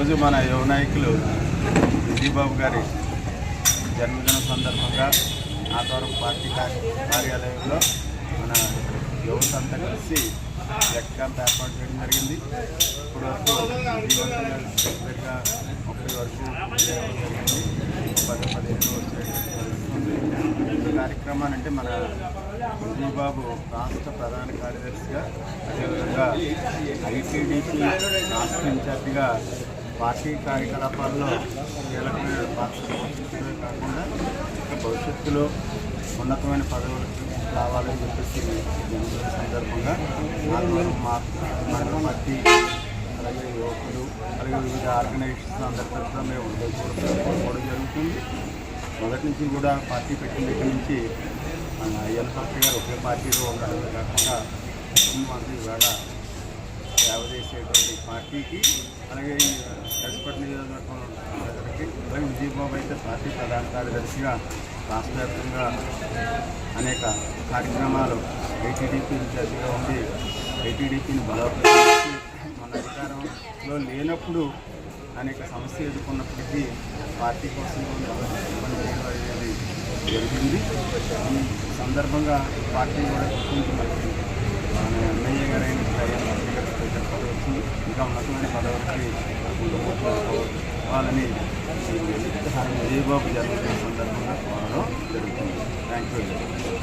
ఈరోజు మన యువ నాయకులు విజయబాబు గారి జన్మదిన సందర్భంగా ఆధ్వర్యం పార్టీ కార్యాలయంలో మన యువత అంతా కలిసి బ్లడ్ క్యాంప్ ఏర్పాటు చేయడం జరిగింది. ఇప్పుడు వరకు దగ్గరగా 30 వరకు జరిగింది. 10-15 వస్తుంది. ఈ కార్యక్రమాన్ని అంటే మన విజయబాబు రాష్ట్ర ప్రధాన కార్యదర్శిగా, అదేవిధంగా ఐటీడీపీ రాష్ట్ర ఇన్ఛార్జిగా పార్టీ కార్యకలాపాల్లో కీలకమైన పాత్ర పోషించడమే కాకుండా ఇంకా భవిష్యత్తులో ఉన్నతమైన పదవులకు రావాలని చెప్పేసి సందర్భంగా మన పార్టీ అలాగే యువకులు అలాగే వివిధ ఆర్గనైజేషన్స్ అందరి తరఫున మేము కూడా జరుగుతుంది. మొదటి నుంచి కూడా పార్టీ పెట్టిన దగ్గర నుంచి మన అయ్యన్న పార్టీ గారు ఒకే పార్టీలో ఉండడమే కాకుండా మంది వేళ సేవ చేసేటువంటి పార్టీకి అలాగే ఈ కసిపట్టి నియోజకవర్గం ప్రజలకి అలాగే విజయబాబు అయితే పార్టీ ప్రధాన కార్యదర్శిగా రాష్ట్ర వ్యాప్తంగా అనేక కార్యక్రమాలు ఐటీడీపీ ఇన్ఛార్జిగా ఉండి ఐటీడీపీని బలోపేతం చేసి మన అధికారంలో లేనప్పుడు అనేక సమస్యలు ఎదుర్కొన్నప్పటికీ పార్టీ కోసం అనేది జరిగింది. ఈ సందర్భంగా పార్టీ కూడా గుర్తించి మన ఎమ్మెల్యే గారైన స్పీకర్ పదవి వచ్చి ఇంకా ఉన్నతమైన పదవులకి వాళ్ళని విజయబాబు జన్మదిన సందర్భంగా కోరడం జరుగుతుంది. Thank you.